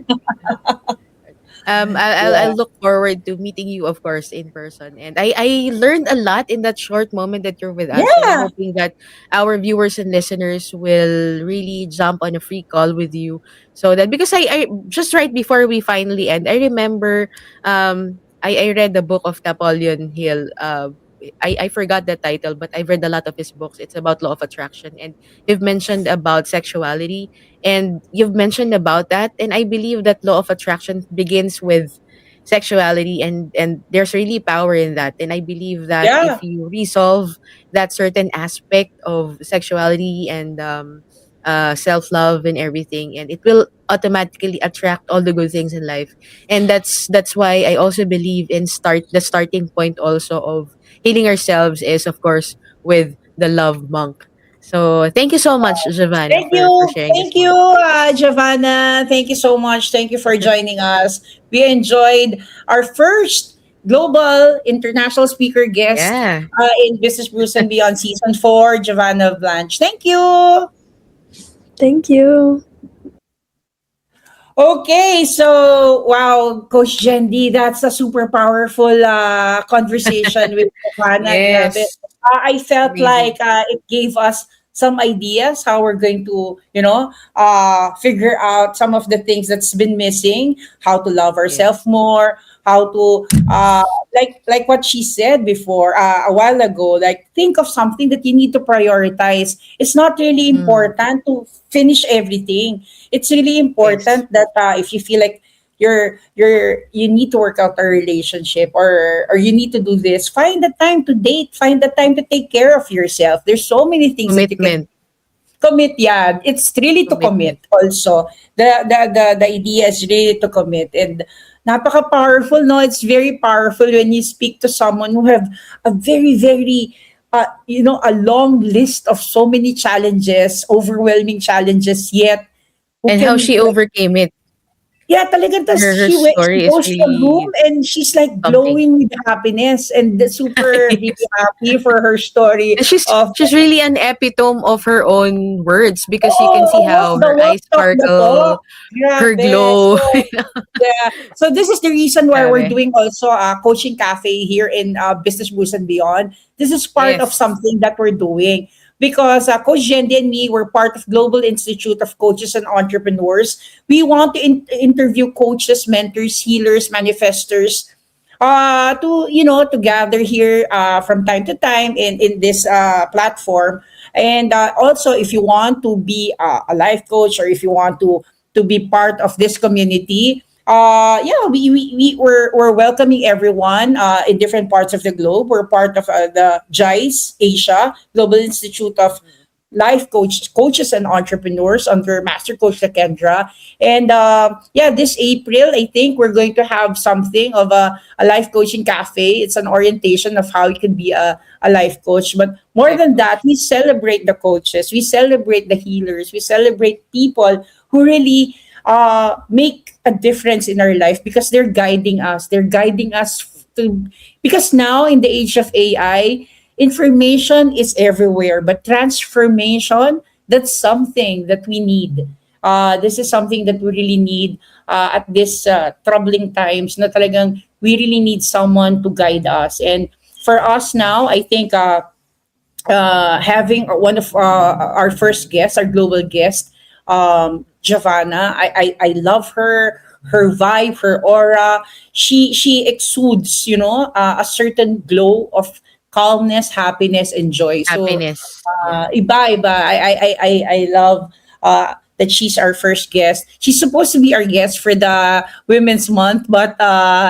All right. I'll Yeah. look forward to meeting you, of course, in person. And I learned a lot in that short moment that you're with us. And I'm Yeah. hoping that our viewers and listeners will really jump on a free call with you. So that, because I just right before we finally end, I remember I read the book of Napoleon Hill. I forgot the title, but I've read a lot of his books. It's about law of attraction. And you've mentioned about sexuality, and you've mentioned about that, and I believe that law of attraction begins with sexuality, and there's really power in that. And I believe that if Yeah. you resolve that certain aspect of sexuality and self-love and everything, and it will automatically attract all the good things in life. And that's why I also believe in the starting point also of healing ourselves is, of course, with the love monk. So thank you so much, Giovanna, Thank for you. sharing this Thank you, moment. Giovanna. Thank you so much. Thank you for joining us. We enjoyed our first global international speaker guest Yeah. in Business Brews and Beyond Season 4, Giavanna Blanche. Thank you. Thank you. Okay, so wow, Coach Jendi, that's a super powerful conversation with Giovanna. Grabe. Yes. I felt Amazing. like it gave us some ideas how we're going to, figure out some of the things that's been missing, how to love ourselves Yes. more, how to, like what she said before a while ago, like think of something that you need to prioritize. It's not really Mm. important to finish everything. It's really Yes. important that if you feel like you need to work out a relationship, or you need to do this, find the time to date, find the time to take care of yourself. There's so many things that you can Commitment. commit. Yeah, it's really to commit Commitment. also. The idea is really to commit. And napaka powerful, no, it's very powerful when you speak to someone who have a very very a long list of so many challenges, overwhelming challenges, yet who And how can she like, overcame it. Yeah, talaga. Tas Her she story is goes to the room really and she's like something. glowing with happiness and super really Yes. happy for her story And of she's really an epitome of her own words because you can see how her walk eyes the sparkle, talk. her Grabe. glow. So yeah. So this is the reason why we're Grabe. doing also a coaching cafe here in Business Brews and Beyond. This is part of Yes. something that we're doing because Coach Jendi and me were part of Global Institute of Coaches and Entrepreneurs. We want to interview coaches, mentors, healers, manifestors, to to gather here from time to time in this platform. And also, if you want to be a life coach or if you want to be part of this community, yeah, we're welcoming everyone in different parts of the globe. We're part of the GICE Asia Global Institute of life coaches and entrepreneurs under Master Coach Lakendra. And yeah, this April, I think we're going to have something of a life coaching cafe. It's an orientation of how you can be a life coach. But more Life than that, coach. we celebrate the coaches, we celebrate the healers, we celebrate people who really make a difference in our life because they're guiding us. They're guiding us to, because now in the age of AI, information is everywhere, but transformation, that's something that we need. This is something that we really need at this troubling times na talagang we really need someone to guide us. And for us now, I think having one of our first guests, our global guest, Giavanna. I love her vibe, her aura. She exudes, a certain glow of calmness, happiness, and joy. So Happiness. Yeah. iba. I love that she's our first guest. She's supposed to be our guest for the Women's Month, but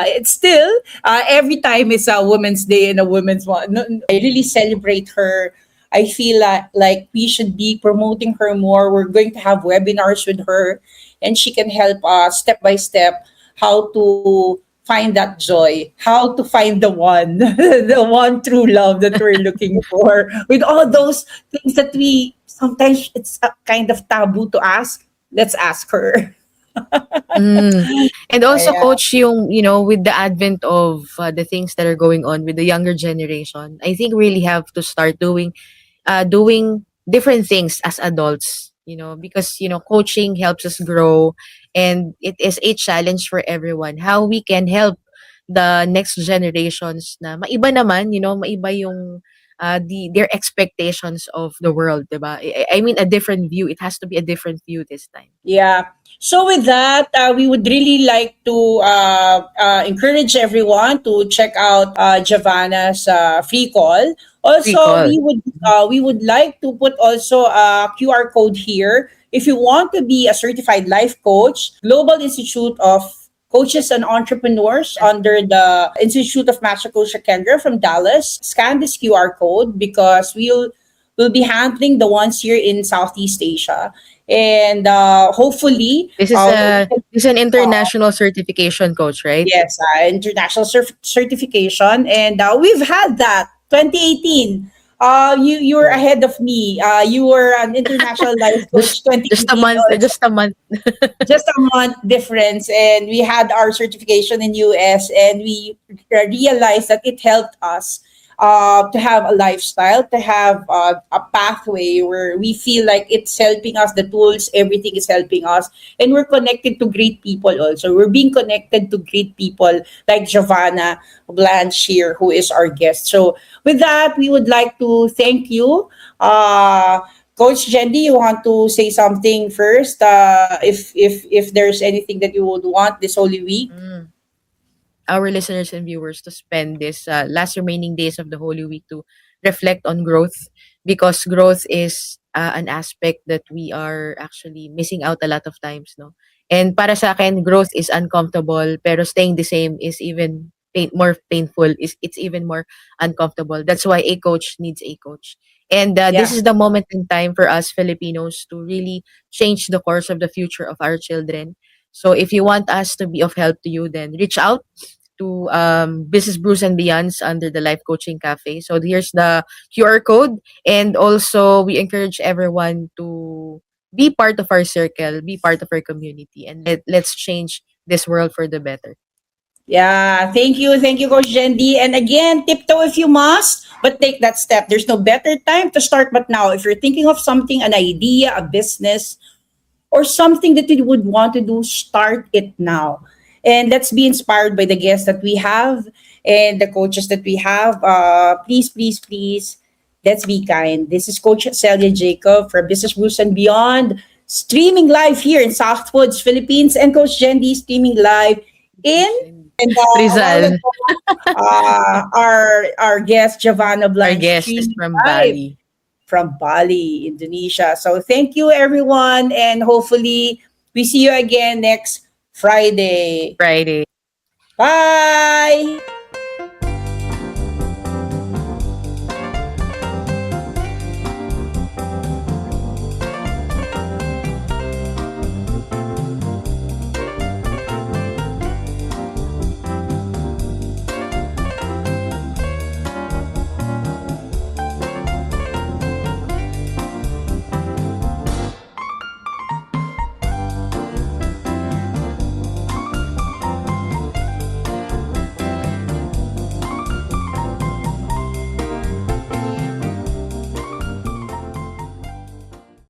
it's still every time it's a Women's Day and a Women's Month. No, I really celebrate her. I feel like we should be promoting her more. We're going to have webinars with her, and she can help us step by step how to find that joy, how to find the one, the one true love that we're looking for. With all those things that we sometimes it's a kind of taboo to ask, let's ask her. Mm. And also, Yeah. coach, with the advent of the things that are going on with the younger generation, I think we really have to start doing different things as adults, because coaching helps us grow, and it is a challenge for everyone how we can help the next generations na maiba naman, maiba yung their expectations of the world, diba? I mean, a different view. It has to be a different view this time. Yeah. So with that, we would really like to encourage everyone to check out Giovanna's free call. Also, Recall. we would like to put also a QR code here. If you want to be a certified life coach, Global Institute of Coaches and Entrepreneurs under the Institute of Master Coach Kendra from Dallas, scan this QR code because we'll be handling the ones here in Southeast Asia. And hopefully, This is we a can, this is an uh, international certification, coach, right? yes, international certification. And we've had that 2018. You're Oh. ahead of me. You were an international life coach Just a 2018 month, also, just a month. just a month difference, and we had our certification in US, and we realized that it helped us to have a lifestyle, to have a pathway where we feel like it's helping us, the tools, everything is helping us, and we're connected to great people. Also, we're being connected to great people like Giavanna Blanche here, who is our guest. So with that, we would like to thank you, Coach Jendi, you want to say something first? If there's anything that you would want this Holy Week. Mm. Our listeners and viewers to spend this last remaining days of the Holy Week to reflect on growth, because growth is an aspect that we are actually missing out a lot of times, no? And para sa akin, growth is uncomfortable, pero staying the same is even more painful. It's even more uncomfortable. That's why a coach needs a coach. And this Yeah. is the moment in time for us Filipinos to really change the course of the future of our children. So if you want us to be of help to you, then reach out to Business Brews and Beyonds under the Life Coaching Cafe. So here's the QR code. And also, we encourage everyone to be part of our circle, be part of our community, and let's change this world for the better. Yeah, thank you, Coach Jendi. And again, tiptoe if you must, but take that step. There's no better time to start but now. If you're thinking of something, an idea, a business, or something that you would want to do, start it now. And let's be inspired by the guests that we have and the coaches that we have. Please, please, please, let's be kind. This is Coach Celia Jacob for Business Brews and Beyond, streaming live here in Southwoods, Philippines, and Coach Jendi streaming live in and a while Rizal, ago, our guest Giavanna our Blanche guest is streaming from live Bali. from Bali, Indonesia. So thank you everyone and hopefully we see you again next Friday. Friday. Bye!